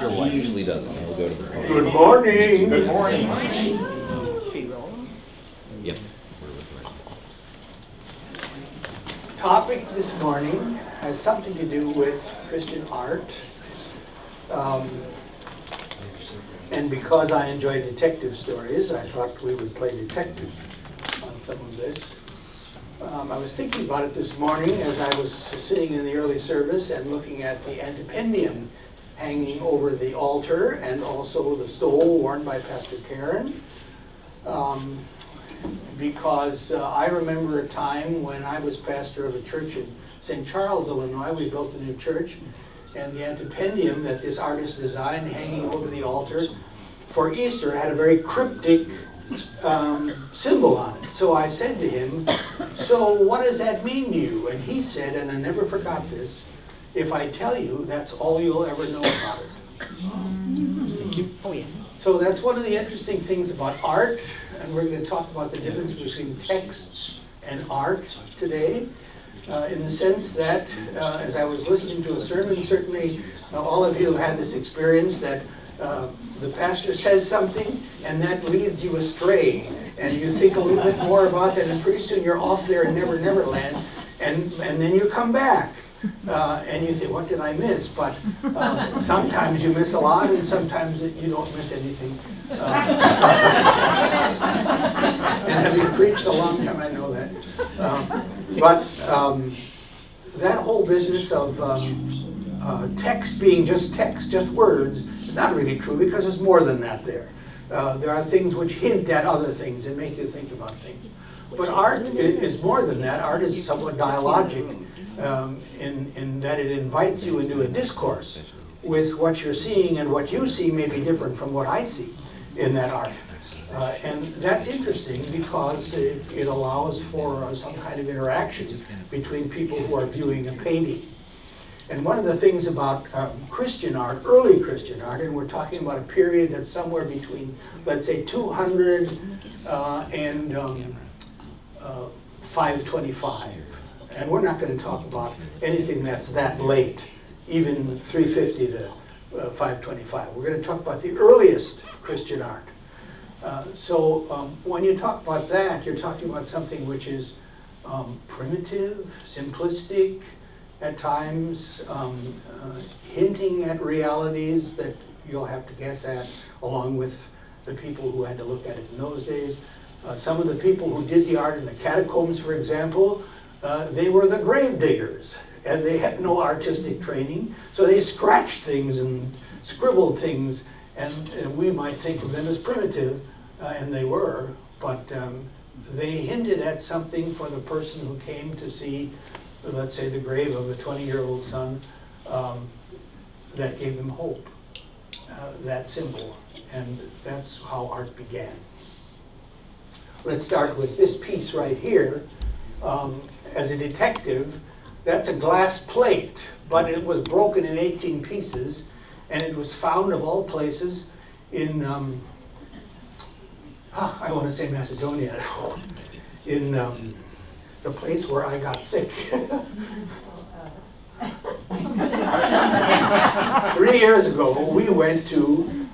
He usually doesn't. He'll go to the podium. Good morning. Good morning. Yep. Topic this morning has something to do with Christian art. And because I enjoy detective stories, I thought we would play detective on some of this. I was thinking about it this morning as I was sitting in the early service and looking at the antipendium hanging over the altar and also the stole worn by Pastor Karen. Because I remember a time when I was pastor of a church in St. Charles, Illinois. We built a new church, and the antipendium that this artist designed hanging over the altar for Easter had a very cryptic symbol on it. So I said to him, "So what does that mean to you?" And he said, and I never forgot this, "If I tell you, that's all you'll ever know about it." Thank you. Oh, yeah. So that's one of the interesting things about art, and we're going to talk about the difference between text and art today, in the sense that, as I was listening to a sermon, certainly all of you have had this experience that the pastor says something and that leads you astray, and you think a little bit more about it, and pretty soon you're off there in Never Land, and then you come back. And you think, what did I miss? But sometimes you miss a lot, and sometimes you don't miss anything. And having preached a long time, I know that. But that whole business of text being just text, just words, is not really true, because there's more than that there. There are things which hint at other things and make you think about things. But art is more than that. Art is somewhat dialogic. In that it invites you into a discourse with what you're seeing, and what you see may be different from what I see in that art. And that's interesting because it allows for some kind of interaction between people who are viewing a painting. And one of the things about Christian art, early Christian art, and we're talking about a period that's somewhere between, let's say, 200 and 525. And we're not going to talk about anything that's that late, even 350 to 525. We're going to talk about the earliest Christian art. So when you talk about that, you're talking about something which is primitive, simplistic, at times hinting at realities that you'll have to guess at, along with the people who had to look at it in those days. Some of the people who did the art in the catacombs, for example, they were the grave diggers, and they had no artistic training, so they scratched things and scribbled things, and we might think of them as primitive, and they were, but they hinted at something for the person who came to see, let's say, the grave of a 20-year-old son, that gave them hope, that symbol, and that's how art began. Let's start with this piece right here. As a detective, that's a glass plate, but it was broken in 18 pieces, and it was found, of all places, in, I want to say Macedonia, in the place where I got sick. 3 years ago, we went to,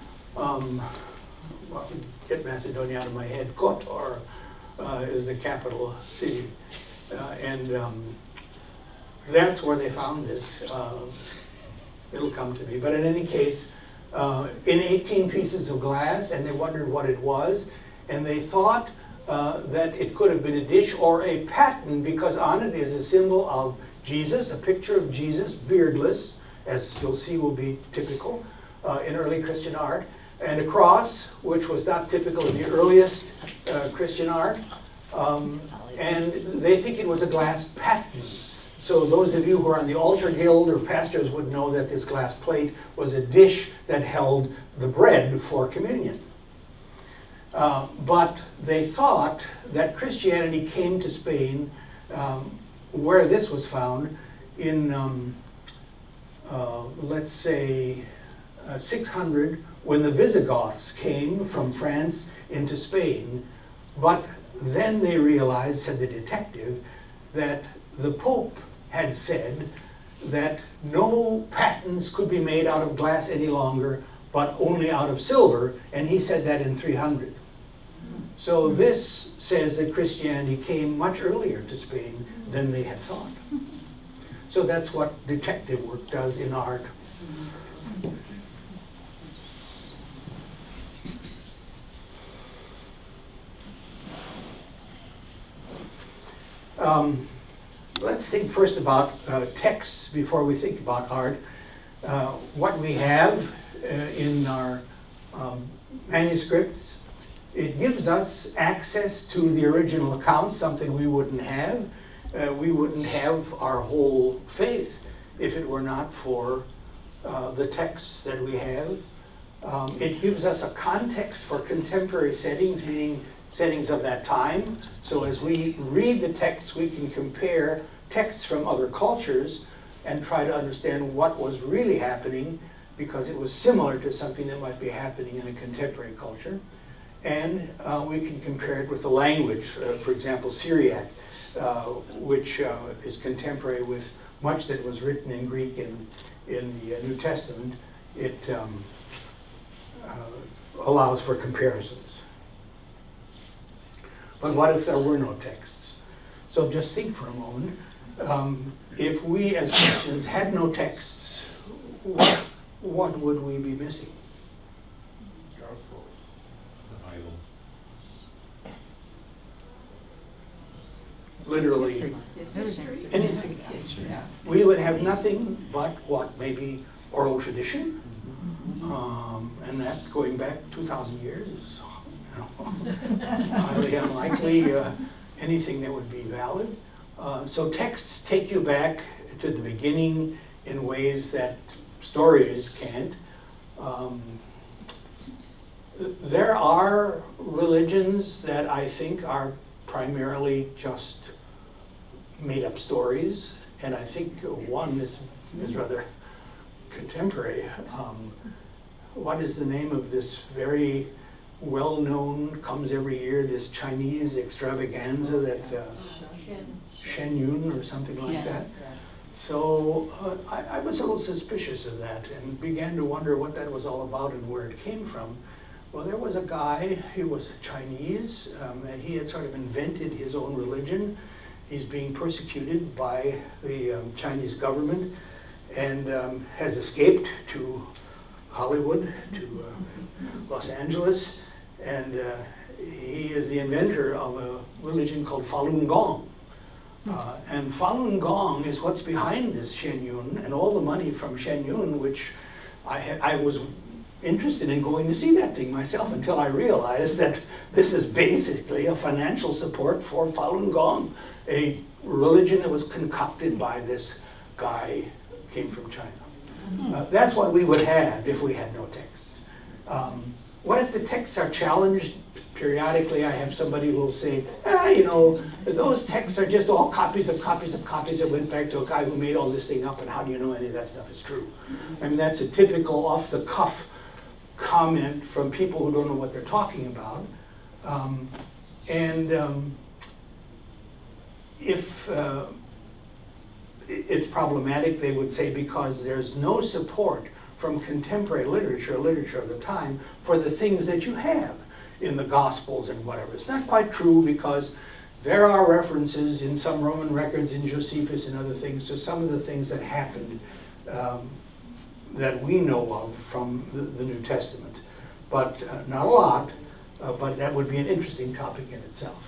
get Macedonia out of my head, Kotor is the capital city. And that's where they found this. It'll come to me. But in any case, in 18 pieces of glass, and they wondered what it was. And they thought that it could have been a dish or a paten, because on it is a symbol of Jesus, a picture of Jesus, beardless, as you'll see will be typical in early Christian art, and a cross, which was not typical in the earliest Christian art. And they think it was a glass paten. So those of you who are on the altar guild or pastors would know that this glass plate was a dish that held the bread for communion. But they thought that Christianity came to Spain, where this was found, in, let's say, 600, when the Visigoths came from France into Spain. But then they realized, said the detective, that the Pope had said that no patens could be made out of glass any longer, but only out of silver, and he said that in 300. So this says that Christianity came much earlier to Spain than they had thought. So that's what detective work does in art. Let's think first about texts before we think about art. What we have in our manuscripts, it gives us access to the original accounts, something we wouldn't have. We wouldn't have our whole faith if it were not for the texts that we have. It gives us a context for contemporary settings, meaning settings of that time. So as we read the texts, we can compare texts from other cultures and try to understand what was really happening, because it was similar to something that might be happening in a contemporary culture. And we can compare it with the language, for example, Syriac, which is contemporary with much that was written in Greek in the New Testament. It allows for comparisons. But what if there were no texts? So just think for a moment. If we as Christians had no texts, what would we be missing? Gospels, the Bible. Literally History. anything. Yeah. We would have nothing but what? Maybe oral tradition? And that going back 2,000 years is highly unlikely anything that would be valid. So texts take you back to the beginning in ways that stories can't. There are religions that I think are primarily just made up stories, and I think one is rather contemporary. What is the name of this very well-known, comes every year, this Chinese extravaganza that Shen Yun or something like that? So I was a little suspicious of that and began to wonder what that was all about and where it came from. Well, there was a guy, he was Chinese, and he had sort of invented his own religion. He's being persecuted by the Chinese government and has escaped to Hollywood, to Los Angeles, and he is the inventor of a religion called Falun Gong. And Falun Gong is what's behind this Shen Yun, and all the money from Shen Yun, which I was interested in going to see that thing myself until I realized that this is basically a financial support for Falun Gong, a religion that was concocted by this guy who came from China. That's what we would have if we had no texts. What if the texts are challenged? Periodically I have somebody who will say, you know, those texts are just all copies of copies of copies that went back to a guy who made all this thing up, and how do you know any of that stuff is true? I mean, that's a typical off-the-cuff comment from people who don't know what they're talking about. If it's problematic, they would say, because there's no support from contemporary literature of the time for the things that you have in the Gospels and whatever. It's not quite true, because there are references in some Roman records, in Josephus and other things, to some of the things that happened that we know of from the New Testament. But not a lot, but that would be an interesting topic in itself.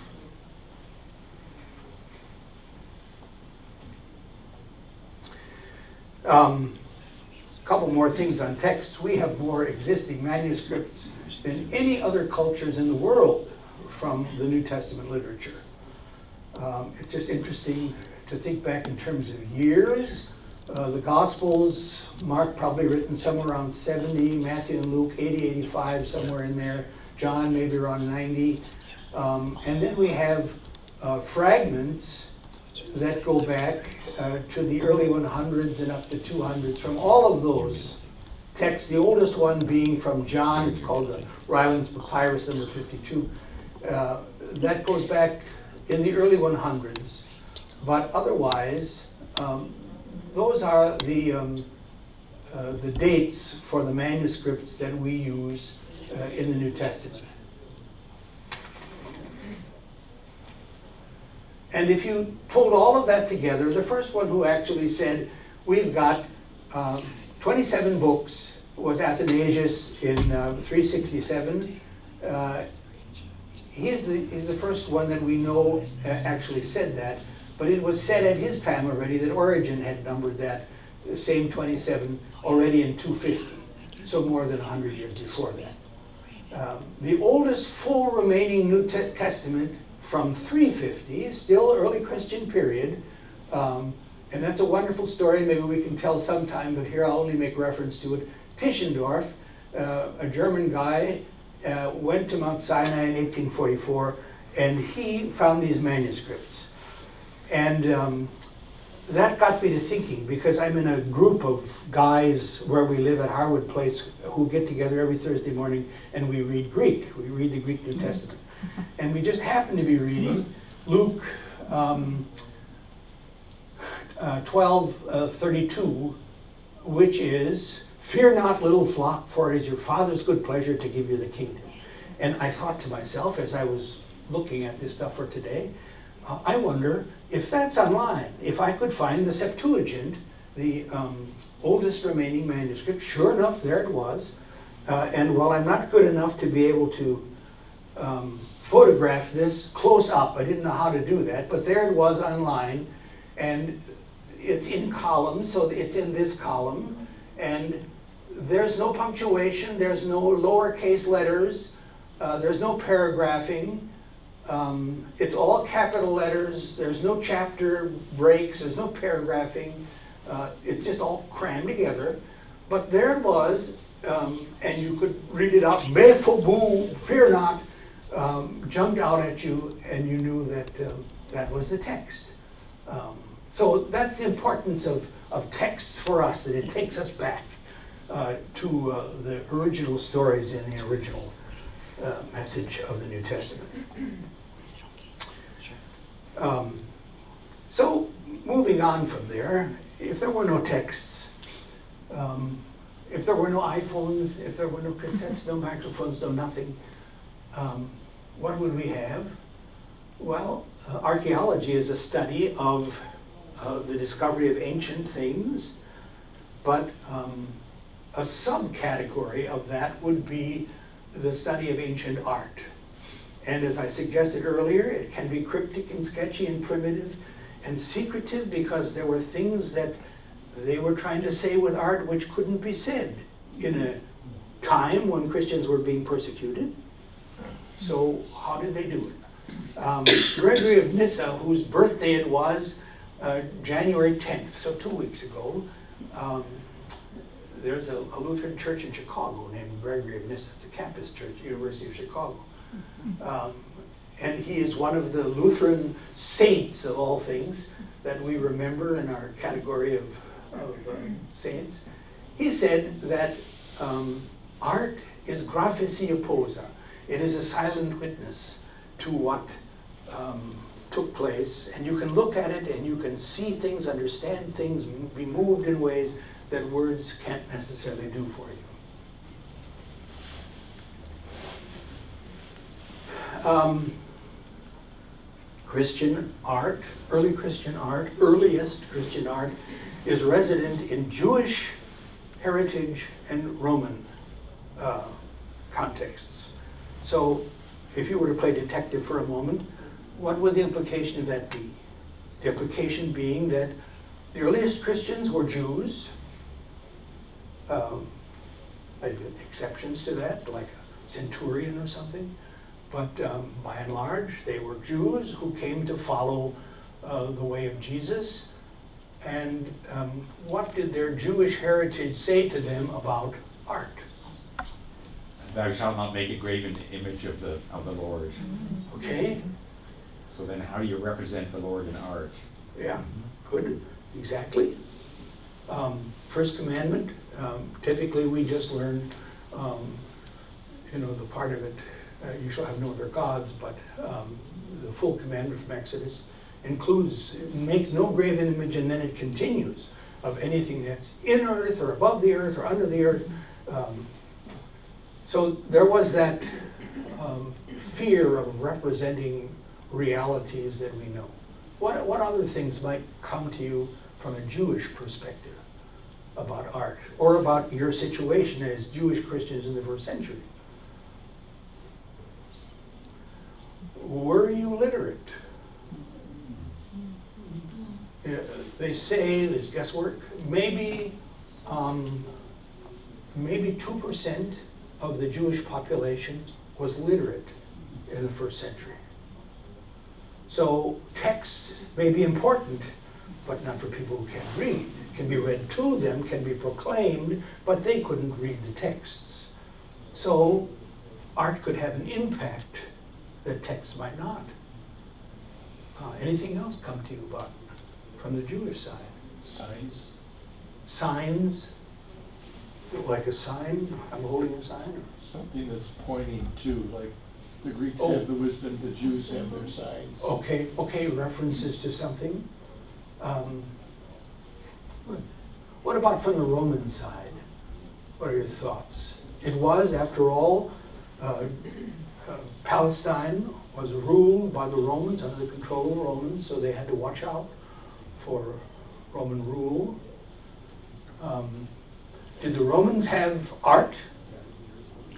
A couple more things on texts. We have more existing manuscripts than any other cultures in the world from the New Testament literature. It's just interesting to think back in terms of years. The Gospels, Mark probably written somewhere around 70, Matthew and Luke 80, 85, somewhere in there. John maybe around 90. And then we have fragments that go back to the early 100s and up to 200s from all of those texts. The oldest one being from John. It's called the Rylands Papyrus number 52. That goes back in the early 100s. But otherwise, those are the dates for the manuscripts that we use in the New Testament. And if you pulled all of that together, the first one who actually said, we've got 27 books was Athanasius in 367. He's the first one that we know actually said that, but it was said at his time already that Origen had numbered that same 27 already in 250, so more than 100 years before that. The oldest full remaining New Testament from 350, still early Christian period, and that's a wonderful story, maybe we can tell sometime, but here I'll only make reference to it. Tischendorf, a German guy, went to Mount Sinai in 1844, and he found these manuscripts. And that got me to thinking, because I'm in a group of guys where we live at Harwood Place who get together every Thursday morning and we read Greek. We read the Greek New Testament. And we just happened to be reading Luke 12:32, which is, "Fear not, little flock, for it is your Father's good pleasure to give you the kingdom." And I thought to myself, as I was looking at this stuff for today, I wonder if that's online, if I could find the Septuagint, the oldest remaining manuscript. Sure enough, there it was. And while I'm not good enough to be able to photograph this close up, I didn't know how to do that, but there it was online, and it's in columns, so it's in this column, and there's no punctuation, there's no lowercase letters, there's no paragraphing, it's all capital letters, there's no chapter breaks, there's no paragraphing, it's just all crammed together. But there it was, and you could read it out, "Me phobu, fear not," jumped out at you, and you knew that that was the text. So that's the importance of texts for us, that it takes us back to the original stories in the original message of the New Testament. So moving on from there, if there were no texts, if there were no iPhones, if there were no cassettes, no microphones, no nothing, what would we have? Well, archaeology is a study of the discovery of ancient things, but a subcategory of that would be the study of ancient art. And as I suggested earlier, it can be cryptic and sketchy and primitive and secretive, because there were things that they were trying to say with art which couldn't be said in a time when Christians were being persecuted. So how did they do it? Gregory of Nyssa, whose birthday it was January 10th, so 2 weeks ago, there's a Lutheran church in Chicago named Gregory of Nyssa. It's a campus church, University of Chicago. And he is one of the Lutheran saints of all things that we remember in our category of saints. He said that art is graphisia posa. It is a silent witness to what took place, and you can look at it and you can see things, understand things, be moved in ways that words can't necessarily do for you. Christian art, early Christian art, earliest Christian art, is resident in Jewish heritage and Roman contexts. So if you were to play detective for a moment, what would the implication of that be? The implication being that the earliest Christians were Jews, maybe exceptions to that, like a centurion or something, but by and large, they were Jews who came to follow the way of Jesus. And what did their Jewish heritage say to them about art? Thou shalt not make a graven image of the Lord. Okay, So then how do you represent the Lord in art? yeah, good, exactly. First commandment, typically we just learn, the part of it, you shall have no other gods, but the full commandment from Exodus includes make no graven image, and then it continues of anything that's in earth or above the earth or under the earth. So there was that fear of representing realities that we know. What other things might come to you from a Jewish perspective about art, or about your situation as Jewish Christians in the first century? Were you literate? They say, this guesswork, maybe 2% of the Jewish population was literate in the first century. So texts may be important, but not for people who can't read. It can be read to them, can be proclaimed, but they couldn't read the texts. So art could have an impact that texts might not. Anything else come to you about from the Jewish side? Signs? Signs? Like a sign? I'm holding a sign? Something that's pointing to, like the Greeks Oh. have the wisdom, the Jews have their signs. Okay, references to something. What about from the Roman side? What are your thoughts? It was, after all, Palestine was ruled by the Romans, under the control of the Romans, so they had to watch out for Roman rule. Did the Romans have art?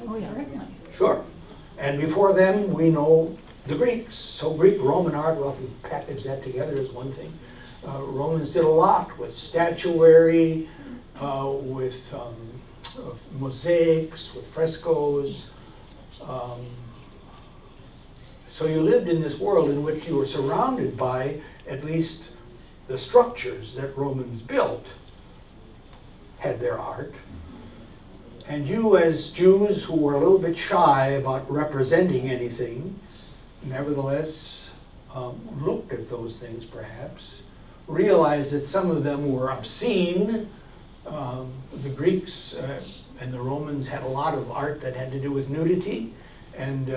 Oh, yeah. Certainly. Sure. And before them, we know the Greeks. So Greek-Roman art, well, if you package that together is one thing. Romans did a lot with statuary, with mosaics, with frescoes. So you lived in this world in which you were surrounded by at least the structures that Romans built had their art. And you, as Jews who were a little bit shy about representing anything, nevertheless looked at those things perhaps, realized that some of them were obscene. The Greeks and the Romans had a lot of art that had to do with nudity, and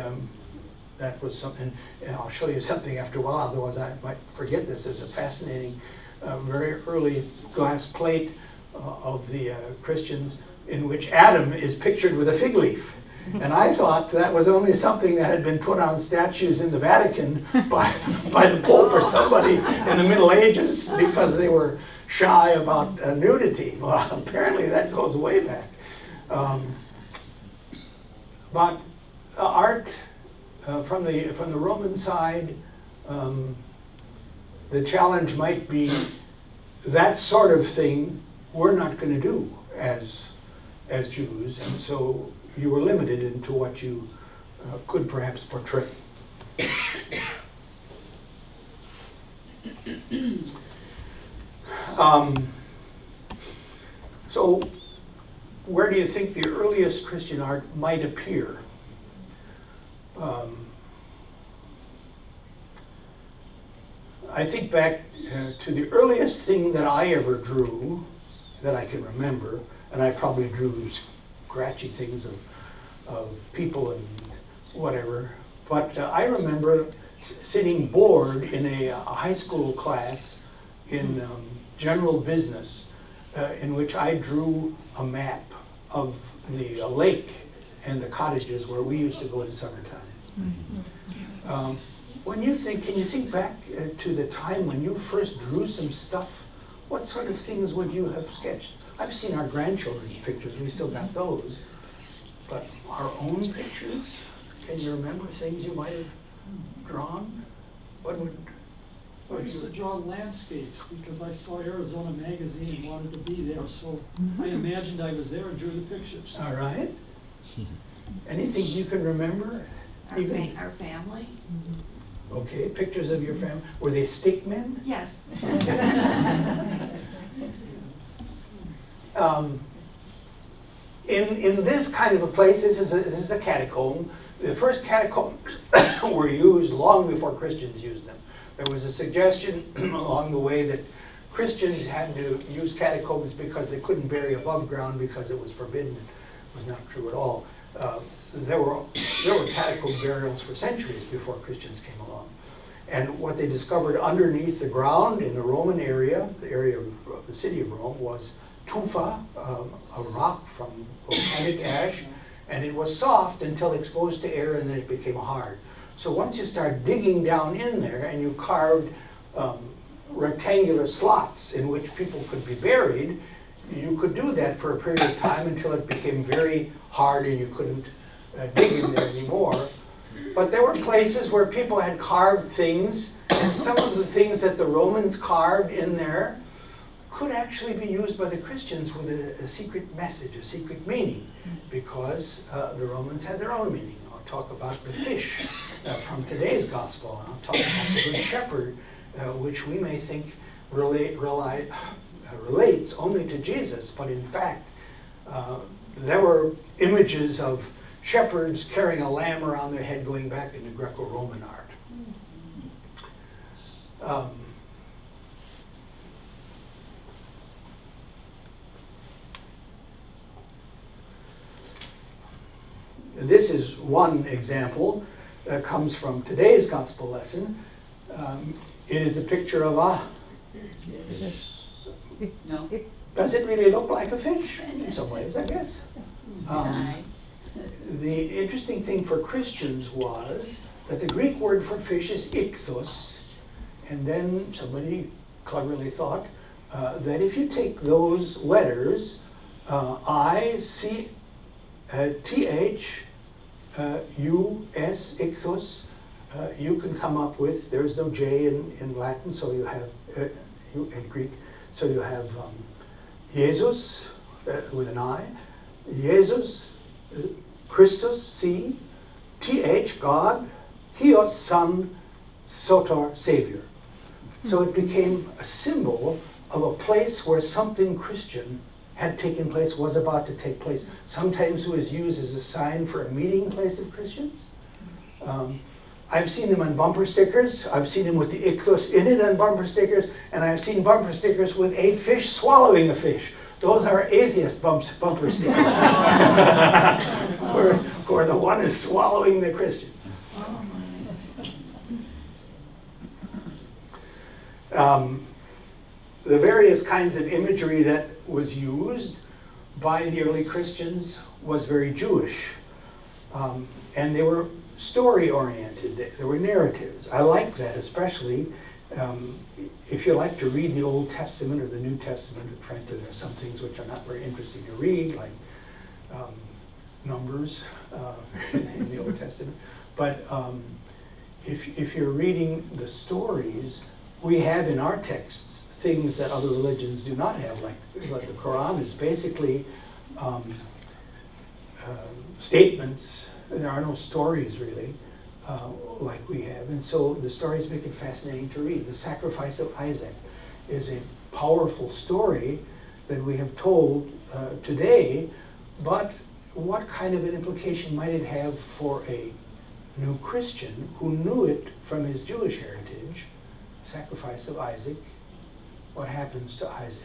that was something, and I'll show you something after a while, otherwise I might forget this. It's a fascinating, very early glass plate of the Christians, in which Adam is pictured with a fig leaf. And I thought that was only something that had been put on statues in the Vatican by the Pope or somebody in the Middle Ages because they were shy about nudity. Well, apparently that goes way back. But art from the Roman side, the challenge might be that sort of thing we're not going to do as Jews, and so you were limited into what you could perhaps portray. So where do you think the earliest Christian art might appear? I think back to the earliest thing that I ever drew that I can remember, and I probably drew scratchy things of people and whatever, but I remember sitting bored in a high school class in general business in which I drew a map of the lake and the cottages where we used to go in summertime. When you think, can you think back to the time when you first drew some stuff? What sort of things would you have sketched? I've seen our grandchildren's pictures, we still got those. But our own pictures, can you remember things you might have drawn? What would I used to draw landscapes because I saw Arizona Magazine and wanted to be there, so I imagined I was there and drew the pictures. All right. Anything you can remember? Our family? Okay, pictures of your family. Were they stick men? Yes. In this kind of a place, this is a catacomb. The first catacombs were used long before Christians used them. There was a suggestion along the way that Christians had to use catacombs because they couldn't bury above ground because it was forbidden. It was not true at all. There were catacomb burials for centuries before Christians came along. And what they discovered underneath the ground in the Roman area, the area of the city of Rome, was tufa, a rock from volcanic ash, and it was soft until exposed to air, and then it became hard. So once you start digging down in there and you carved rectangular slots in which people could be buried, you could do that for a period of time until it became very hard and you couldn't dig in there anymore. But there were places where people had carved things, and some of the things that the Romans carved in there could actually be used by the Christians with a secret message, a secret meaning, because the Romans had their own meaning. I'll talk about the fish from today's gospel. I'll talk about the Good Shepherd, which we may think relates only to Jesus, but in fact, there were images of shepherds carrying a lamb around their head going back into Greco-Roman art. This is one example that comes from today's gospel lesson. It is a picture of a... No. Does it really look like a fish? In some ways, I guess. The interesting thing for Christians was that the Greek word for fish is ichthus, and then somebody cleverly thought that if you take those letters, I, C, T, H, U, S, ichthus, you can come up with, there's no J in Latin, so you have, in Greek, so you have Jesus with an I, Jesus, Christus, C, TH, God, Hios, Son, Soter, Savior. So it became a symbol of a place where something Christian had taken place, was about to take place. Sometimes it was used as a sign for a meeting place of Christians. I've seen them on bumper stickers. I've seen them with the ichthus in it on bumper stickers, and I've seen bumper stickers with a fish swallowing a fish. Those are atheist bumper stickers, where the one is swallowing the Christian. The various kinds of imagery that was used by the early Christians was very Jewish. And they were story-oriented. There were narratives. I like that, especially if you like to read the Old Testament or the New Testament. Frankly, there are some things which are not very interesting to read, like Numbers in the Old Testament. But if you're reading the stories, we have in our texts things that other religions do not have, like the Quran is basically statements. There are no stories really like we have, and so the stories make it fascinating to read. The sacrifice of Isaac is a powerful story that we have told today, but what kind of an implication might it have for a new Christian who knew it from his Jewish heritage? Sacrifice of Isaac. What happens to Isaac?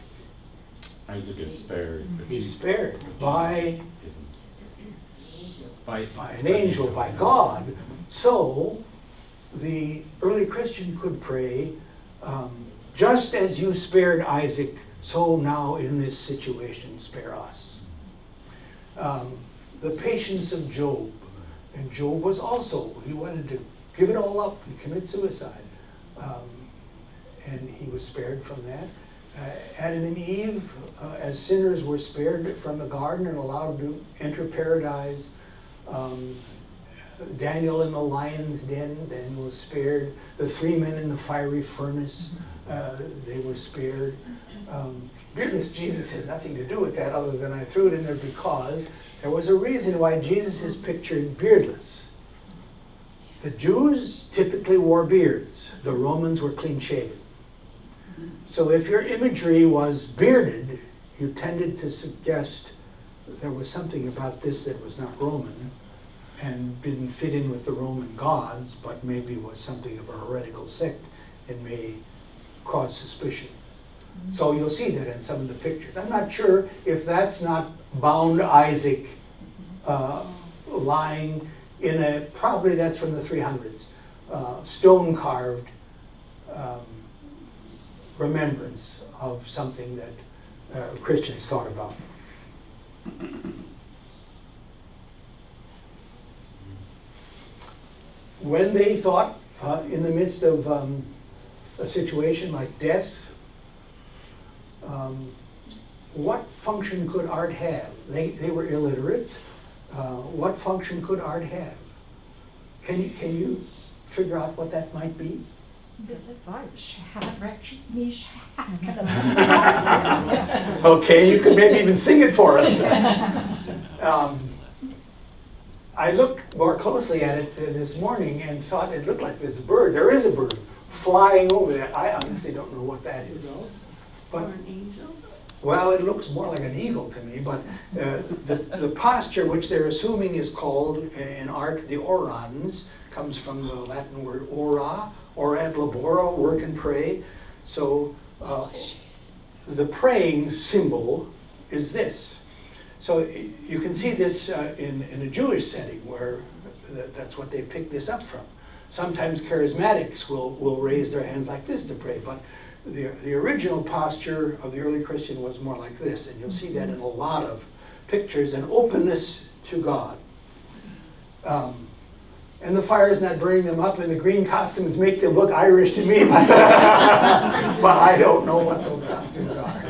Isaac is spared. He's spared by By an angel, by God. So the early Christian could pray, just as you spared Isaac, so now in this situation spare us. The patience of Job. And Job was also, he wanted to give it all up and commit suicide. And he was spared from that. Adam and Eve, as sinners, were spared from the garden and allowed to enter paradise. Daniel in the lion's den, Daniel was spared. The 3 men in the fiery furnace, they were spared. Beardless Jesus has nothing to do with that other than I threw it in there because there was a reason why Jesus is pictured beardless. The Jews typically wore beards. The Romans were clean shaven. So if your imagery was bearded, you tended to suggest that there was something about this that was not Roman and didn't fit in with the Roman gods, but maybe was something of a heretical sect and may cause suspicion. So you'll see that in some of the pictures. I'm not sure if that's not bound Isaac lying in a, probably that's from the 300s, stone carved remembrance of something that Christians thought about. When they thought in the midst of a situation like death, what function could art have? They were illiterate. What function could art have? Can you figure out what that might be? Okay, you could maybe even sing it for us. I looked more closely at it this morning and thought it looked like this bird. There is a bird flying over there. I honestly don't know what that is. But, an angel? well, it looks more like an eagle to me, but the posture which they're assuming is called in art the orans, comes from the Latin word ora, or ad labora, work and pray. So the praying symbol is this. So you can see this in a Jewish setting where that's what they picked this up from. Sometimes charismatics will raise their hands like this to pray, but the original posture of the early Christian was more like this, and you'll see that in a lot of pictures, an openness to God. And the fire's not burning them up, and the green costumes make them look Irish to me, but I don't know what those costumes are.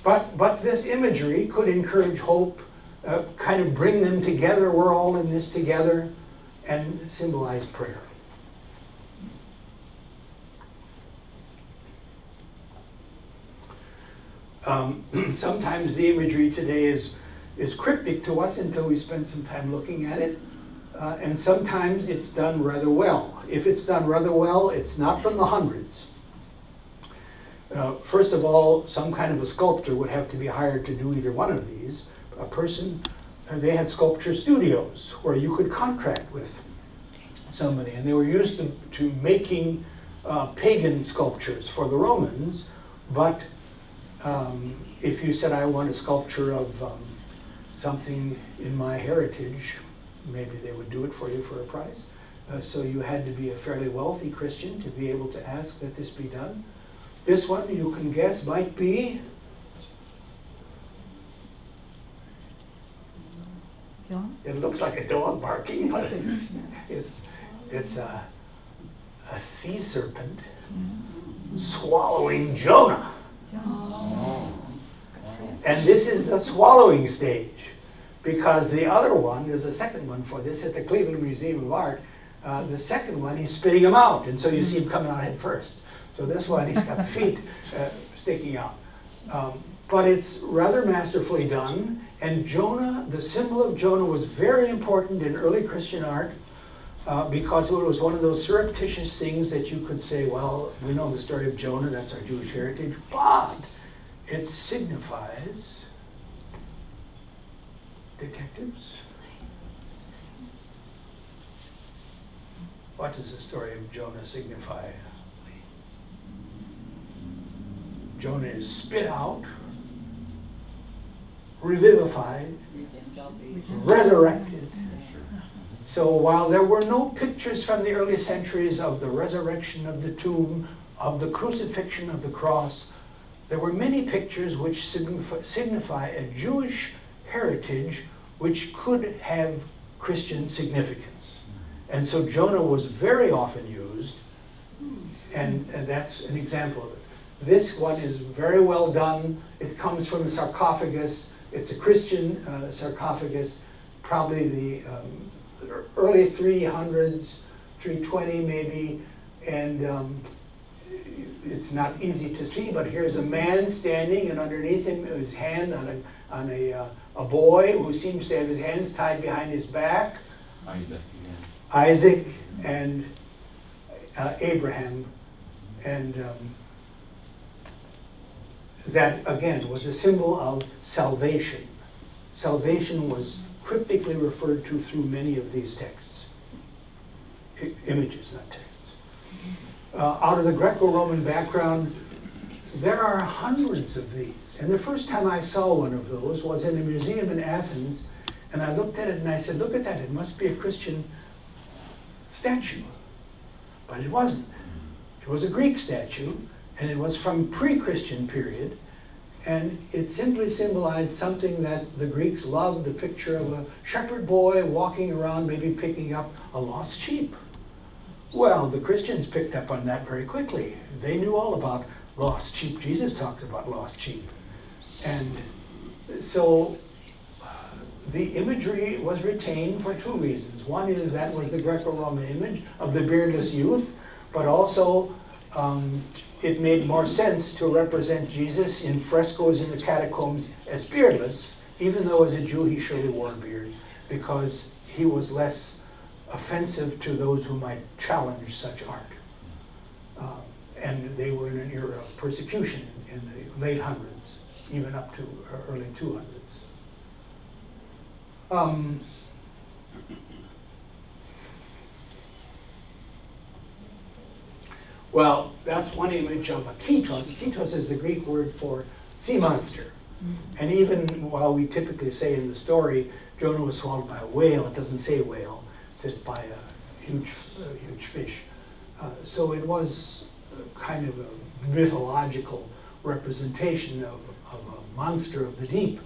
But this imagery could encourage hope, kind of bring them together, we're all in this together, and symbolize prayer. Sometimes the imagery today is cryptic to us until we spend some time looking at it. And sometimes it's done rather well. If it's done rather well, it's not from the hundreds. First of all, some kind of a sculptor would have to be hired to do either one of these. A person, they had sculpture studios where you could contract with somebody, and they were used to making pagan sculptures for the Romans. But if you said, I want a sculpture of something in my heritage, maybe they would do it for you for a price. So you had to be a fairly wealthy Christian to be able to ask that this be done. This one, you can guess, might be it looks like a dog barking, but it's a sea serpent swallowing Jonah. And this is the swallowing stage, because the other one, there's a second one for this at the Cleveland Museum of Art. The second one, he's spitting him out, and so you see him coming out head first. So this one, he's got the feet sticking out. But it's rather masterfully done, and Jonah, the symbol of Jonah, was very important in early Christian art because it was one of those surreptitious things that you could say, well, we know the story of Jonah, that's our Jewish heritage, but it signifies detectives. What does the story of Jonah signify? Jonah is spit out, revivified, resurrected. So while there were no pictures from the early centuries of the resurrection of the tomb, of the crucifixion of the cross, there were many pictures which signify a Jewish heritage which could have Christian significance. And so Jonah was very often used, and that's an example of it. This one is very well done. It comes from the sarcophagus. It's a Christian sarcophagus, probably the early 300s, 320 maybe, and it's not easy to see, but here's a man standing, and underneath him his hand on a boy who seems to have his hands tied behind his back. Isaac, yeah. Isaac and Abraham, and that again was a symbol of salvation. Salvation was cryptically referred to through many of these texts, images, not texts. Out of the Greco-Roman background, there are hundreds of these. And the first time I saw one of those was in a museum in Athens, and I looked at it and I said, look at that, it must be a Christian statue. But it wasn't. It was a Greek statue, and it was from pre-Christian period, and it simply symbolized something that the Greeks loved, a picture of a shepherd boy walking around, maybe picking up a lost sheep. Well, the Christians picked up on that very quickly. They knew all about lost sheep. Jesus talked about lost sheep. And so the imagery was retained for two reasons. One is that was the Greco-Roman image of the beardless youth, but also it made more sense to represent Jesus in frescoes in the catacombs as beardless, even though as a Jew he surely wore a beard, because he was less offensive to those who might challenge such art. And they were in an era of persecution in the late hundreds, even up to early 200s. Well, that's one image of a ketos. Ketos is the Greek word for sea monster. And even while we typically say in the story, Jonah was swallowed by a whale, it doesn't say whale, it says by a huge fish. So it was kind of a mythological representation of a monster of the deep.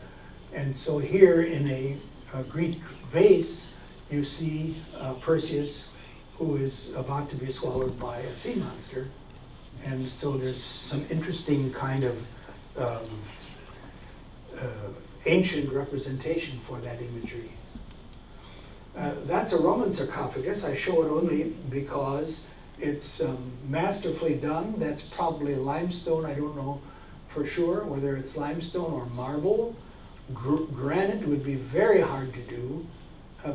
And so here in a Greek vase, you see Perseus, who is about to be swallowed by a sea monster. And so there's some interesting kind of ancient representation for that imagery. That's a Roman sarcophagus. I show it only because it's masterfully done. That's probably limestone. I don't know for sure whether it's limestone or marble. Granite would be very hard to do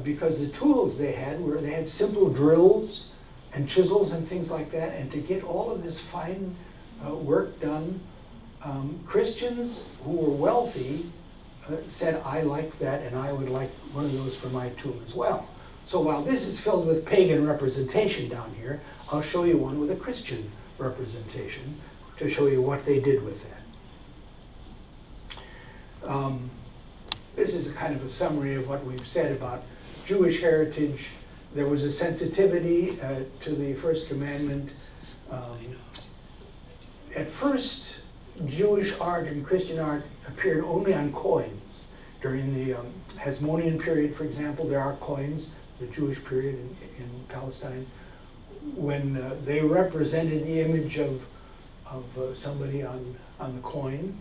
because the tools they had simple drills and chisels and things like that. And to get all of this fine work done, Christians who were wealthy said, I like that and I would like one of those for my tomb as well. So while this is filled with pagan representation down here, I'll show you one with a Christian representation to show you what they did with that. This is a kind of a summary of what we've said about Jewish heritage. There was a sensitivity to the first commandment. At first, Jewish art and Christian art appeared only on coins. During the Hasmonean period, for example, there are coins, the Jewish period in Palestine, when they represented the image of somebody on the coin.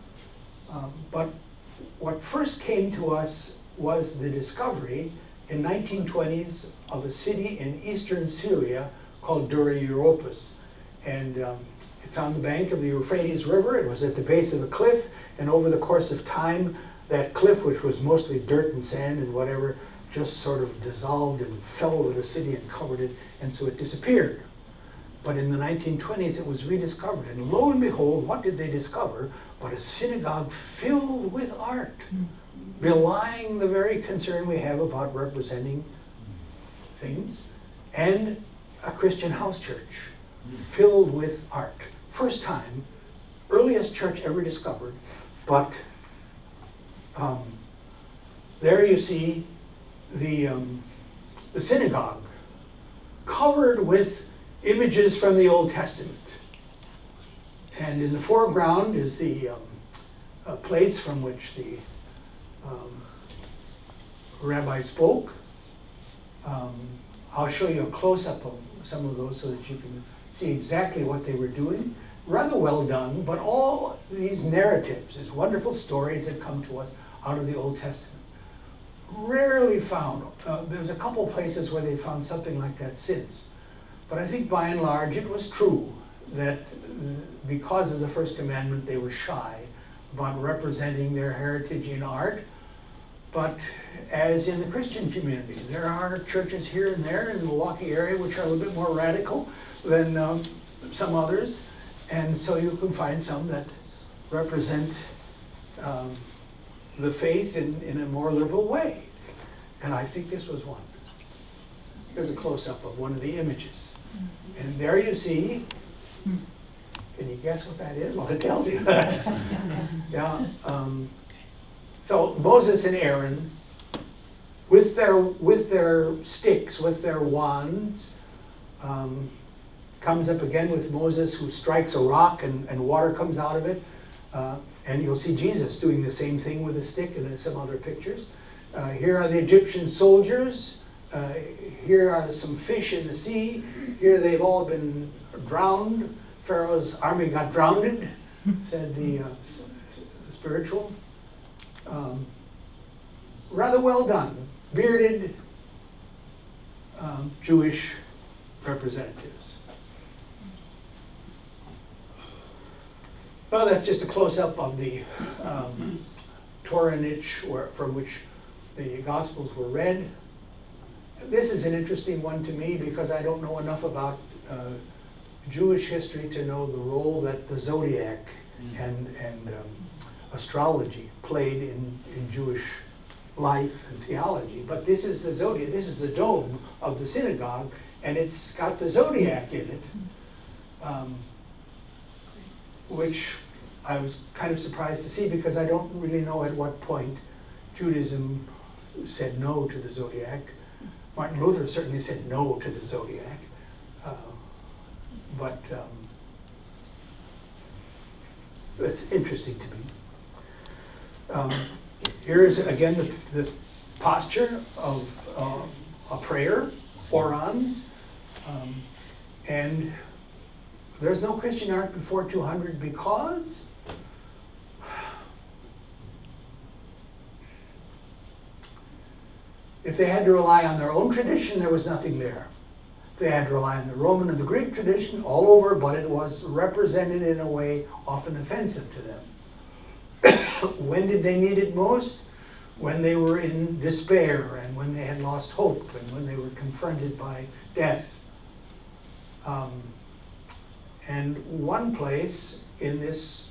But what first came to us was the discovery in 1920s of a city in eastern Syria called Dura Europos. And it's on the bank of the Euphrates River. It was at the base of a cliff, and over the course of time, that cliff, which was mostly dirt and sand and whatever, just sort of dissolved and fell over the city and covered it, and so it disappeared. But in the 1920s, it was rediscovered, and lo and behold, what did they discover but a synagogue filled with art, belying the very concern we have about representing things, and a Christian house church filled with art. First time, earliest church ever discovered, but there you see the synagogue covered with images from the Old Testament. And in the foreground is the place from which the rabbi spoke. I'll show you a close-up of some of those so that you can see exactly what they were doing. Rather well done, but all these narratives, these wonderful stories that come to us out of the Old Testament, rarely found. There's a couple places where they found something like that since. But I think by and large it was true that because of the first commandment they were shy about representing their heritage in art. But as in the Christian community, there are churches here and there in the Milwaukee area which are a little bit more radical than some others. And so you can find some that represent the faith in a more liberal way. And I think this was one. Here's a close-up of one of the images. And there you see, can you guess what that is? Well, it tells you. Yeah. So Moses and Aaron, with their sticks, with their wands, comes up again with Moses, who strikes a rock and water comes out of it. And you'll see Jesus doing the same thing with a stick and in some other pictures. Here are the Egyptian soldiers. Here are some fish in the sea. Here they've all been drowned. Pharaoh's army got drowned, said the spiritual. Rather well done. Bearded Jewish representatives. Well, that's just a close-up of the Torah niche from which the Gospels were read. This is an interesting one to me because I don't know enough about Jewish history to know the role that the zodiac and astrology played in Jewish life and theology. But this is the zodiac, this is the dome of the synagogue, and it's got the zodiac in it, which I was kind of surprised to see because I don't really know at what point Judaism said no to the zodiac. Martin Luther certainly said no to the zodiac, but it's interesting to me. Here is again the posture of a prayer, orans, and there's no Christian art before 200 because if they had to rely on their own tradition, there was nothing there. If they had to rely on the Roman and the Greek tradition, all over, but it was represented in a way often offensive to them. When did they need it most? When they were in despair and when they had lost hope and when they were confronted by death. And one place in this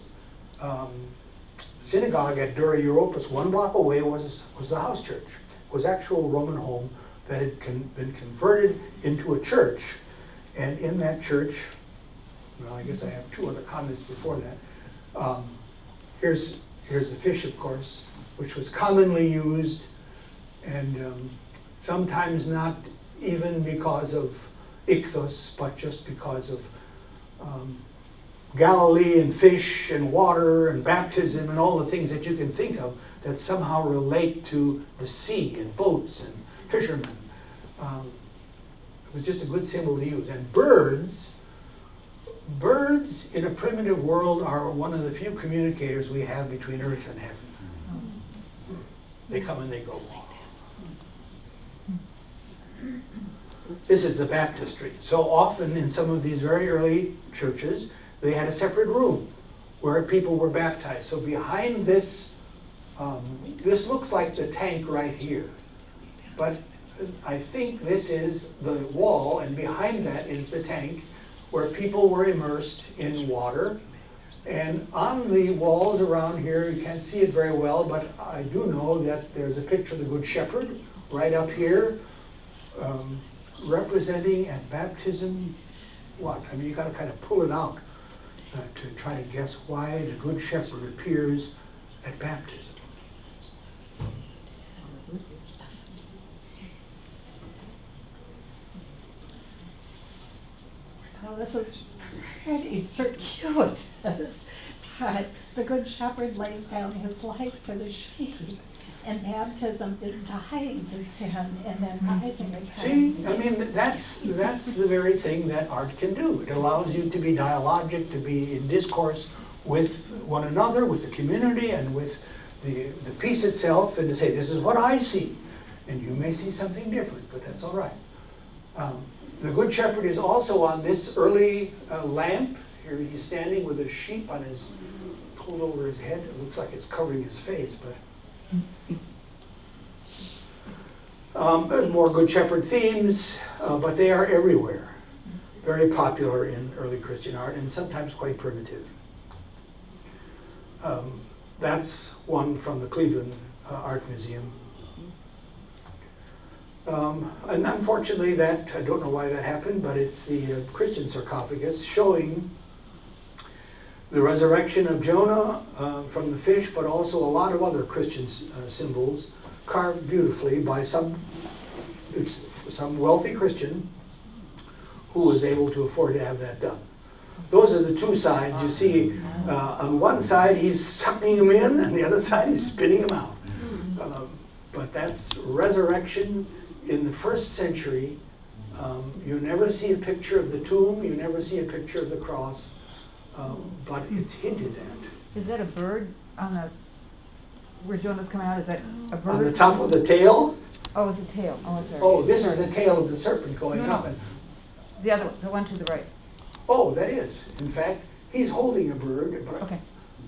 synagogue at Dura Europos, 1 block away, was the house church. It was actual Roman home that had been converted into a church. And in that church, well, I guess I have 2 other comments before that. Here's the fish, of course, which was commonly used, and sometimes not even because of ichthus, but just because of Galilee and fish and water and baptism and all the things that you can think of that somehow relate to the sea and boats and fishermen. It was just a good symbol to use. And birds in a primitive world are one of the few communicators we have between earth and heaven. They come and they go. This is the baptistry. So often in some of these very early churches, they had a separate room where people were baptized. So behind this, this looks like the tank right here. But I think this is the wall, and behind that is the tank where people were immersed in water. And on the walls around here, you can't see it very well, but I do know that there's a picture of the Good Shepherd right up here, representing at baptism what? I mean, you got to kind of pull it out to try to guess why the Good Shepherd appears at baptism. Well, this is pretty circuitous, but the Good Shepherd lays down his life for the sheep, and baptism is dying to sin and then rising again. See, I mean, that's the very thing that art can do. It allows you to be dialogic, to be in discourse with one another, with the community, and with the piece itself, and to say, this is what I see. And you may see something different, but that's all right. The Good Shepherd is also on this early lamp. Here he's standing with a sheep on his, pulled over his head. It looks like it's covering his face, but there's more Good Shepherd themes, but they are everywhere. Very popular in early Christian art and sometimes quite primitive. That's one from the Cleveland Art Museum. And unfortunately that, I don't know why that happened, but it's the Christian sarcophagus showing the resurrection of Jonah from the fish, but also a lot of other Christian symbols carved beautifully by some wealthy Christian who was able to afford to have that done. Those are the two sides. You see, on one side he's sucking him in, and the other side he's spitting him out. But that's resurrection in the first century. You never see a picture of the tomb, you never see a picture of the cross, but it's hinted at. Is that a bird on the, where Jonah's coming out, is that a bird? On the top of the tail, Oh, it's a tail, oh, sorry. oh, this is the tail of the serpent going No, up. no. And, The other, the one to the right. oh, that is. In fact, he's holding a bird, but Okay.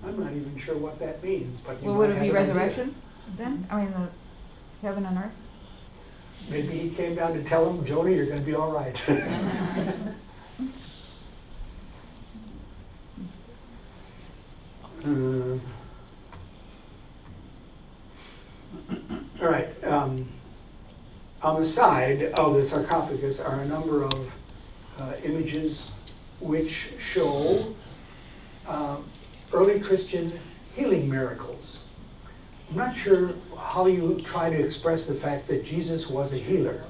I'm not even sure what that means. But you Well, might would it have be an idea. resurrection then? I mean, the heaven and earth? Maybe he came down to tell him, Jonah, you're going to be all right. All right. On the side of the sarcophagus are a number of images which show early Christian healing miracles. I'm not sure how you try to express the fact that Jesus was a healer,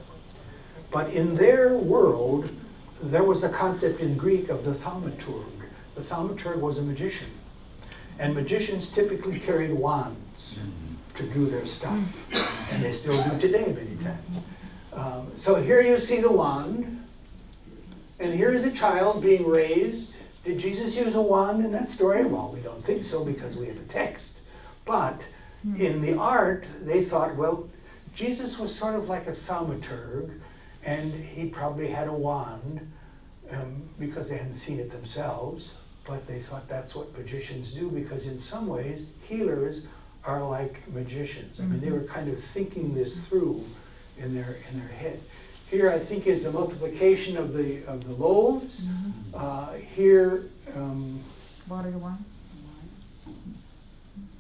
but in their world, there was a concept in Greek of the thaumaturg. The thaumaturg was a magician, and magicians typically carried wands to do their stuff, and they still do today many times. So here you see the wand, and here is a child being raised. Did Jesus use a wand in that story? Well, we don't think so because we have a text. But in the art, they thought, well, Jesus was sort of like a thaumaturg, and he probably had a wand because they hadn't seen it themselves, but they thought that's what magicians do, because in some ways, healers are like magicians. I mean, they were kind of thinking this through in their head. Here, I think, is the multiplication of the loaves. Here, Water to wine?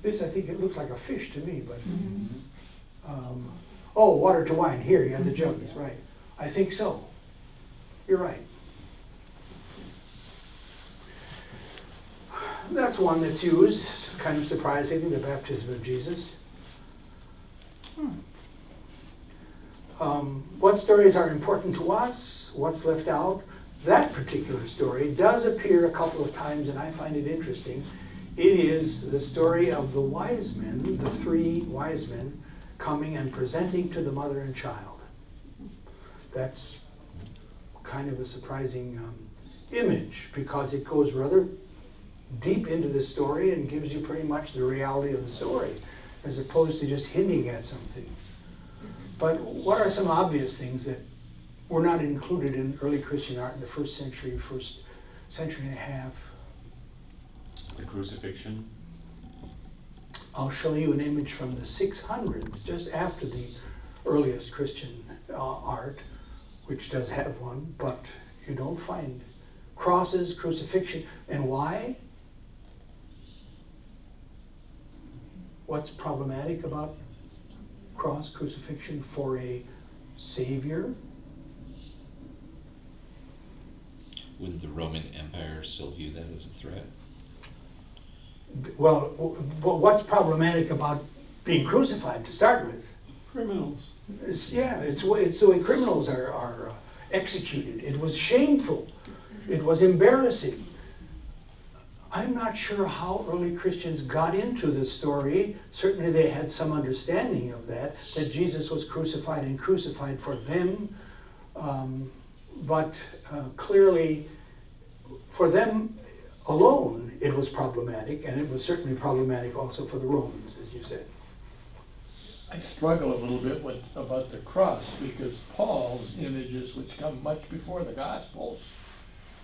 this, I think it looks like a fish to me, but oh, water to wine. Here, you have the jugs, right? I think so. You're right. That's one that's used, kind of surprisingly, the baptism of Jesus. What stories are important to us? What's left out? That particular story does appear a couple of times, and I find it interesting. It is the story of the wise men, the three wise men, coming and presenting to the mother and child. That's kind of a surprising image, because it goes rather deep into the story and gives you pretty much the reality of the story, as opposed to just hinting at some things. But what are some obvious things that were not included in early Christian art in the first century and a half? The crucifixion. I'll show you an image from the 600s, just after the earliest Christian art, which does have one, but you don't find crosses, crucifixion. And why? What's problematic about cross, crucifixion for a savior? Wouldn't the Roman Empire still view that as a threat? Well, what's problematic about being crucified to start with? Criminals. It's the way criminals are executed. It was shameful. It was embarrassing. I'm not sure how early Christians got into the story. Certainly they had some understanding of that Jesus was crucified and crucified for them. But clearly, for them alone, it was problematic, and it was certainly problematic also for the Romans, as you said. I struggle a little bit about the cross, because Paul's images, which come much before the Gospels,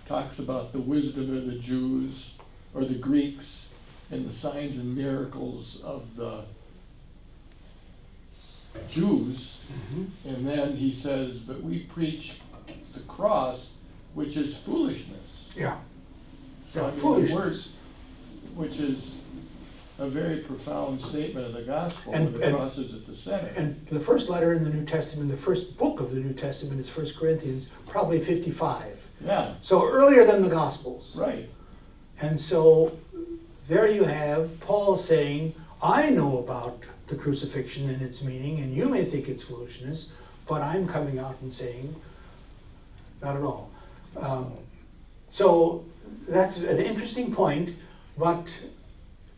talks about the wisdom of the Jews or the Greeks and the signs and miracles of the Jews. And then he says, but we preach the cross, which is foolishness. Yeah. So I mean, the words, which is a very profound statement of the gospel, where the cross is at the center. And the first letter in the New Testament, the first book of the New Testament is 1 Corinthians, probably 55. Yeah. So earlier than the Gospels. Right. And so there you have Paul saying, I know about the crucifixion and its meaning, and you may think it's foolishness, but I'm coming out and saying, not at all. So that's an interesting point, but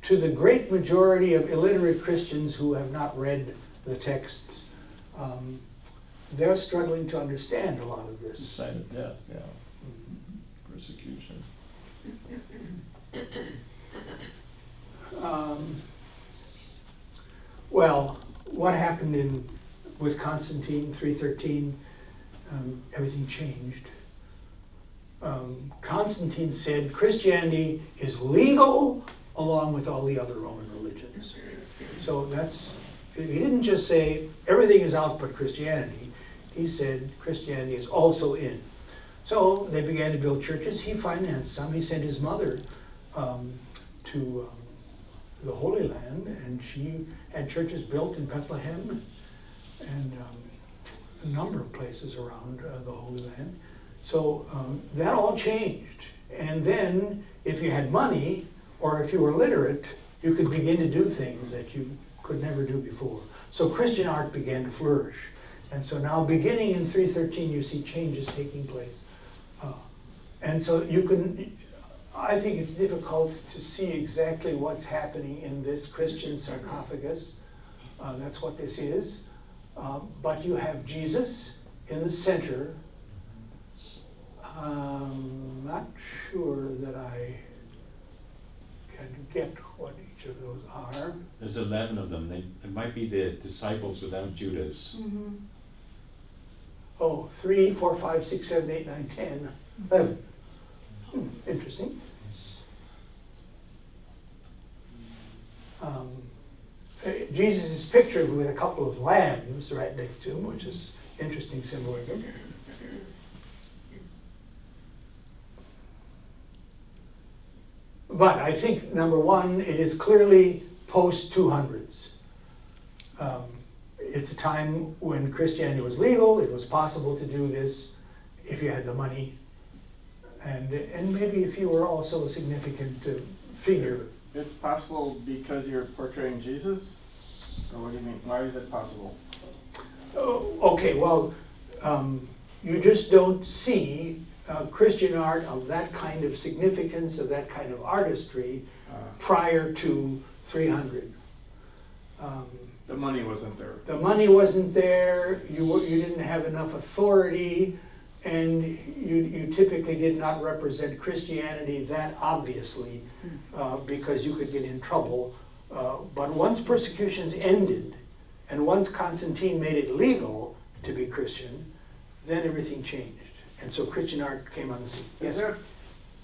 to the great majority of illiterate Christians who have not read the texts, they're struggling to understand a lot of It's a this. sign of death, yeah. Persecution. Well, what happened with Constantine, 313, everything changed. Constantine said Christianity is legal along with all the other Roman religions. So he didn't just say everything is out but Christianity. He said Christianity is also in. So they began to build churches. He financed some. He sent his mother to the Holy Land, and she had churches built in Bethlehem and a number of places around the Holy Land. So that all changed. And then if you had money or if you were literate, you could begin to do things that you could never do before. So Christian art began to flourish. And so now beginning in 313, you see changes taking place. And so I think it's difficult to see exactly what's happening in this Christian sarcophagus. That's what this is. But you have Jesus in the center. I'm not sure that I can get what each of those are. There's 11 of them. It might be the disciples without Judas. Oh, 3, 4, 5, 6, 7, 8, 9, 10, 11. Interesting. Jesus is pictured with a couple of lambs right next to him, which is interesting symbolism. But I think, number one, it is clearly post-200s. It's a time when Christianity was legal. It was possible to do this if you had the money, and maybe if you were also a significant figure. It's possible because you're portraying Jesus? Or what do you mean? Why is it possible? Oh, okay, well, you just don't see Christian art of that kind of significance, of that kind of artistry, prior to 300. The money wasn't there. The money wasn't there, you didn't have enough authority, and you typically did not represent Christianity that obviously, because you could get in trouble. But once persecutions ended, and once Constantine made it legal to be Christian, then everything changed. And so Christian art came on the scene. Is there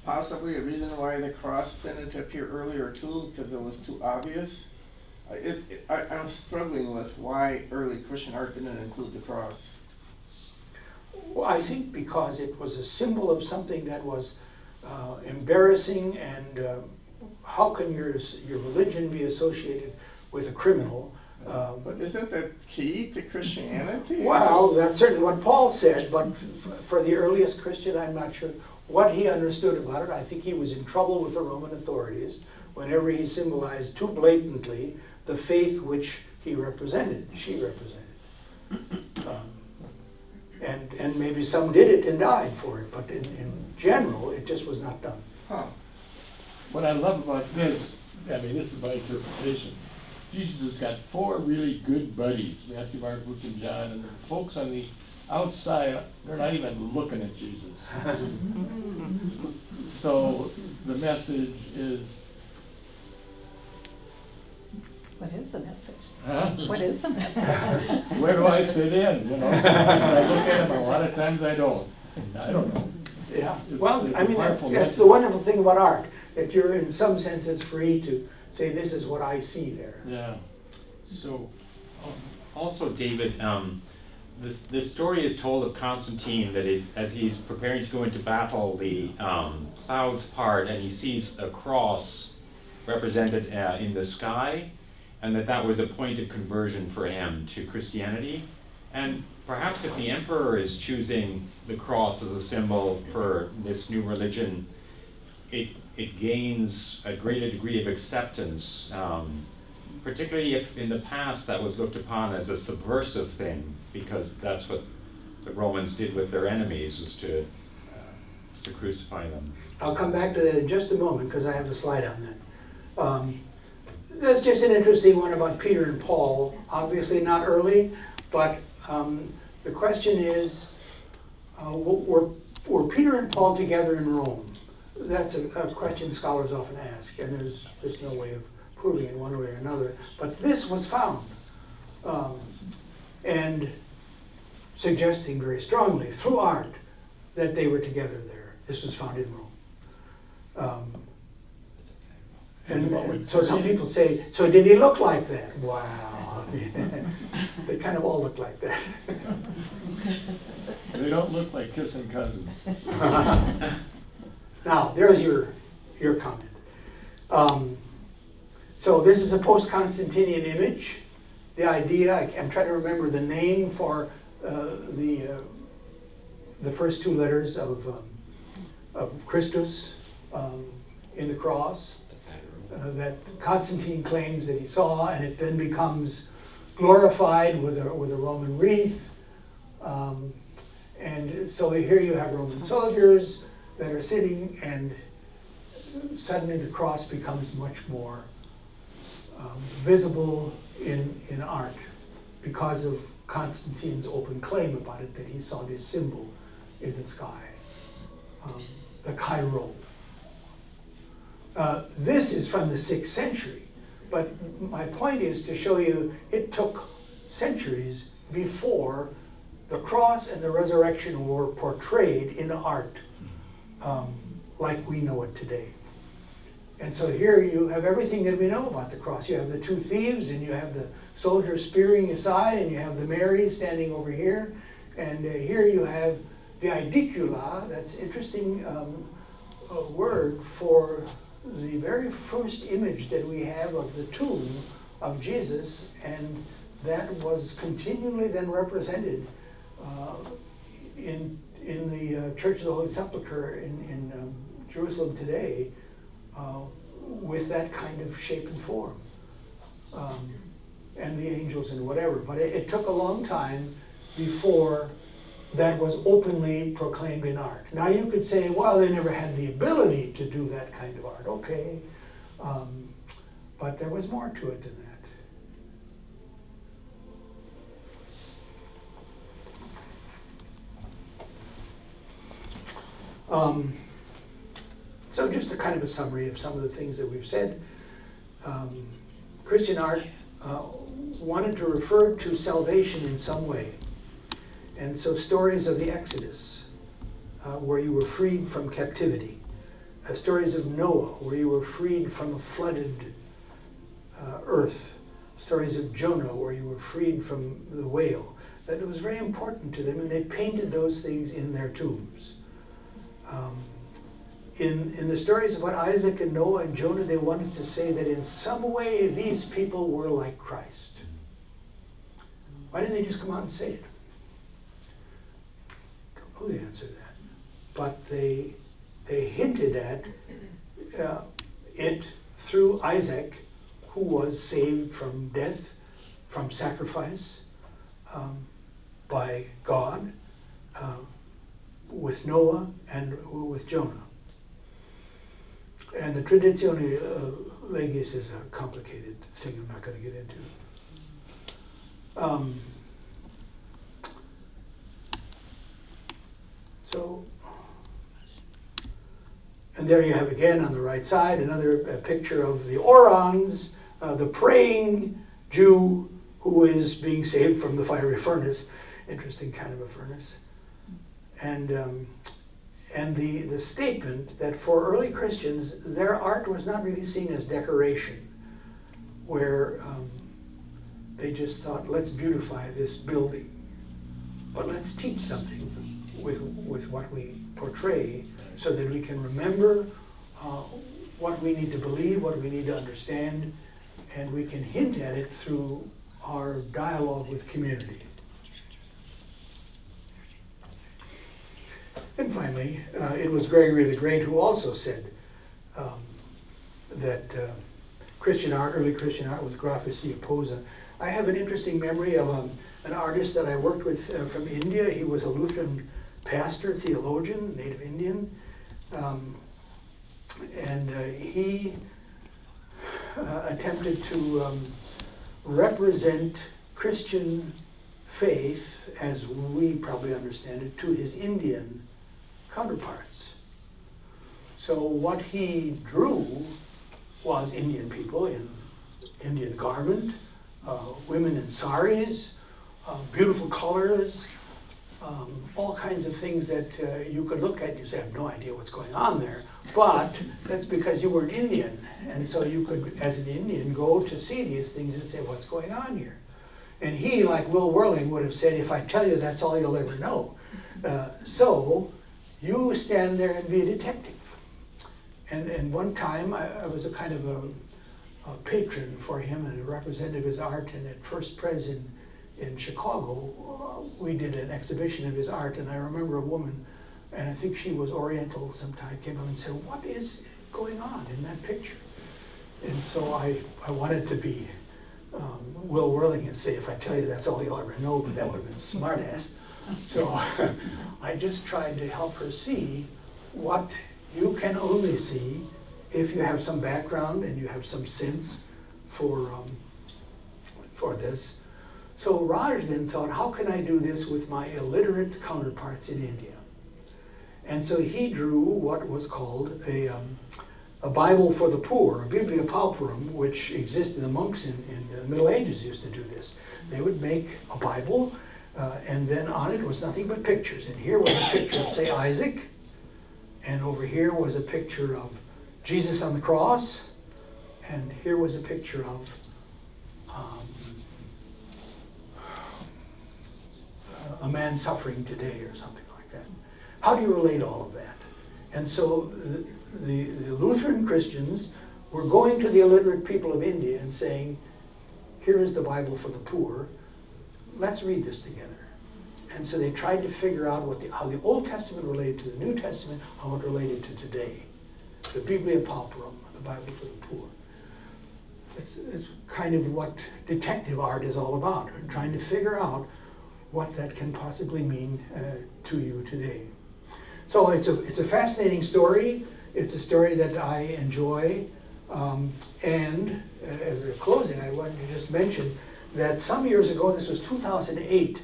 possibly a reason why the cross didn't appear earlier too, because it was too obvious? I'm struggling with why early Christian art didn't include the cross. Well, I think because it was a symbol of something that was embarrassing, and how can your religion be associated with a criminal? But isn't that key to Christianity? Well, that's certainly what Paul said, but for the earliest Christian, I'm not sure what he understood about it. I think he was in trouble with the Roman authorities whenever he symbolized too blatantly the faith which she represented. And maybe some did it and died for it, but in general, it just was not done. Huh. What I love about this, I mean, this is my interpretation. Jesus has got 4 really good buddies, Matthew, Mark, Luke, and John, and the folks on the outside, they're not even looking at Jesus. So the message is, What is the message? huh? What is the message? Where do I fit in? You know, sometimes I look at him, a lot of times I don't. I don't know. Yeah, It's- well, it's I a mean, powerful that's the message. wonderful thing about art, that you're in some senses free to say, this is what I see there. Yeah. So, also David, this story is told of Constantine that is, as he's preparing to go into battle, the clouds part and he sees a cross represented in the sky, and that was a point of conversion for him to Christianity. And perhaps if the emperor is choosing the cross as a symbol for this new religion, it gains a greater degree of acceptance, particularly if in the past that was looked upon as a subversive thing, because that's what the Romans did with their enemies, was to to crucify them. I'll come back to that in just a moment because I have a slide on that. That's just an interesting one about Peter and Paul. Obviously not early, but the question is, were Peter and Paul together in Rome? That's a question scholars often ask, and there's no way of proving it one way or another. But this was found, and suggesting very strongly through art that they were together there. This was found in Rome. And so some people say, so did he look like that? Wow. They kind of all look like that. They don't look like kissing cousins. Now, there's your comment. So this is a post-Constantinian image. The idea, I'm trying to remember the name for the first two letters of Christus in the cross. That Constantine claims that he saw, and it then becomes glorified with a Roman wreath. And so here you have Roman soldiers that are sitting, and suddenly the cross becomes much more visible in art because of Constantine's open claim about it, that he saw this symbol in the sky, the Chi-Rho. This is from the 6th century, but my point is to show you it took centuries before the cross and the resurrection were portrayed in art like we know it today. And so here you have everything that we know about the cross. You have the two thieves, and you have the soldiers spearing aside, and you have the Mary standing over here, and here you have the aedicula. That's interesting word for the very first image that we have of the tomb of Jesus, and that was continually then represented in the Church of the Holy Sepulchre in Jerusalem today with that kind of shape and form, and the angels and whatever. But it took a long time before that was openly proclaimed in art. Now you could say, well, they never had the ability to do that kind of art. Okay, but there was more to it than that. So just a kind of a summary of some of the things that we've said. Christian art wanted to refer to salvation in some way. And so stories of the Exodus, where you were freed from captivity. Stories of Noah, where you were freed from a flooded earth. Stories of Jonah, where you were freed from the whale. That it was very important to them, and they painted those things in their tombs. In the stories about Isaac and Noah and Jonah, they wanted to say that in some way these people were like Christ. Why didn't they just come out and say it? Don't know the answer to that. But they hinted at it through Isaac, who was saved from death, from sacrifice by God, with Noah and with Jonah. And the Traditione Legis is a complicated thing I'm not going to get into. And there you have again on the right side another picture of the Orans, the praying Jew who is being saved from the fiery furnace. Interesting kind of a furnace. And the statement that for early Christians, their art was not really seen as decoration, where they just thought, let's beautify this building, but let's teach something with what we portray so that we can remember what we need to believe, what we need to understand, and we can hint at it through our dialogue with community. And finally, it was Gregory the Great who also said that Christian art, early Christian art, was graffiti opposa. I have an interesting memory of an artist that I worked with from India. He was a Lutheran pastor, theologian, native Indian, And he attempted to represent Christian faith, as we probably understand it, to his Indian counterparts. So what he drew was Indian people in Indian garment, women in saris, beautiful colors, all kinds of things that you could look at and you say, I have no idea what's going on there. But that's because you were an Indian. And so you could, as an Indian, go to see these things and say, what's going on here? And he, like Will Whirling, would have said, if I tell you, that's all you'll ever know. So you stand there and be a detective. And one time, I was a kind of a patron for him and a representative of his art. And at First Pres in Chicago, we did an exhibition of his art. And I remember a woman, and I think she was Oriental sometime, came up and said, what is going on in that picture? And so I wanted to be Will Whirling and say, if I tell you, that's all you'll ever know, but that would have been smart ass. So I just tried to help her see what you can only see if you have some background and you have some sense for this. So Raj then thought, how can I do this with my illiterate counterparts in India? And so he drew what was called a Bible for the poor, a Biblia Pauperum, which existed. The monks in the Middle Ages used to do this. They would make a Bible, and then on it was nothing but pictures. And here was a picture of, say, Isaac, and over here was a picture of Jesus on the cross, and here was a picture of a man suffering today or something like that. How do you relate all of that? And so the Lutheran Christians were going to the illiterate people of India and saying, here is the Bible for the poor, let's read this together. And so they tried to figure out how the Old Testament related to the New Testament, how it related to today. The Biblia Pauperum, the Bible for the poor. It's kind of what detective art is all about, trying to figure out what that can possibly mean to you today. So it's a fascinating story. It's a story that I enjoy. And as a closing, I wanted to just mention that some years ago, this was 2008.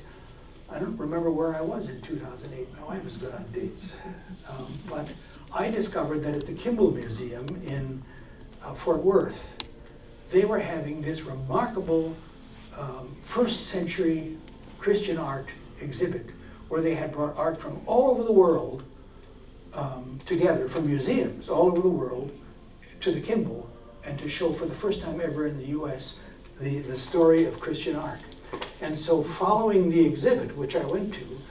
I don't remember where I was in 2008. My wife was good on dates. But I discovered that at the Kimball Museum in Fort Worth, they were having this remarkable first century Christian art exhibit where they had brought art from all over the world together, from museums all over the world to the Kimball, and to show for the first time ever in the US the story of Christian art. And so following the exhibit, which I went to,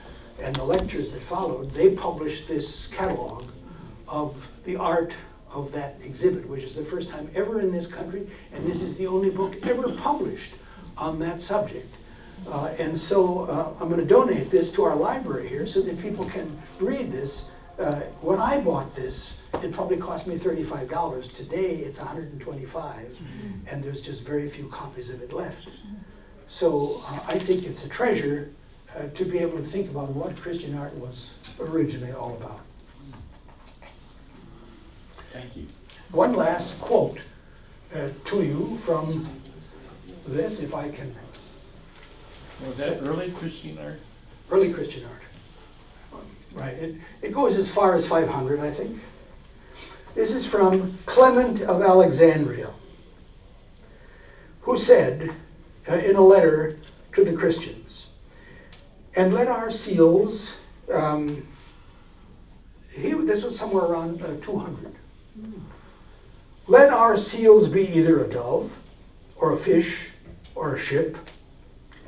and the lectures that followed, they published this catalog of the art of that exhibit, which is the first time ever in this country, and this is the only book ever published on that subject. And so I'm going to donate this to our library here so that people can read this. When I bought this, it probably cost me $35. Today it's $125, and there's just very few copies of it left. So I think it's a treasure to be able to think about what Christian art was originally all about. Thank you. One last quote to you from this, if I can. Was that early Christian art? Early Christian art. Right. It goes as far as 500, I think. This is from Clement of Alexandria, who said in a letter to the Christians, and let our seals, this was somewhere around 200. Let our seals be either a dove, or a fish, or a ship,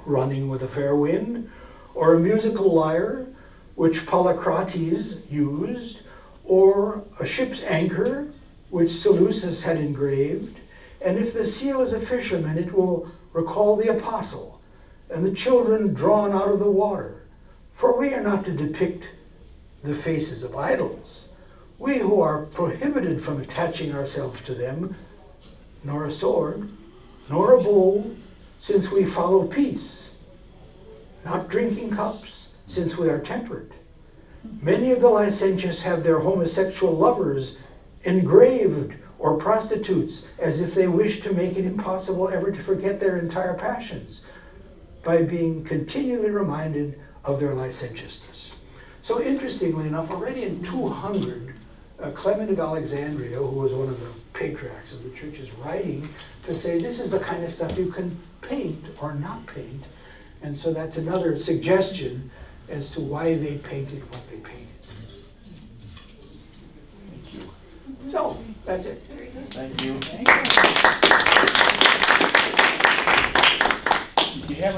running with a fair wind, or a musical lyre, which Polycrates used, or a ship's anchor, which Seleucus had engraved. And if the seal is a fisherman, it will recall the apostle, and the children drawn out of the water. For we are not to depict the faces of idols, we who are prohibited from attaching ourselves to them, nor a sword, nor a bowl, since we follow peace, not drinking cups, since we are temperate, Many of the licentious have their homosexual lovers engraved or prostitutes, as if they wish to make it impossible ever to forget their entire passions by being continually reminded of their licentiousness. So interestingly enough, already in 200, Clement of Alexandria, who was one of the patriarchs of the church, is writing to say this is the kind of stuff you can paint or not paint. And so that's another suggestion as to why they painted what they painted. Thank you. So, that's it. Thank you. If you haven't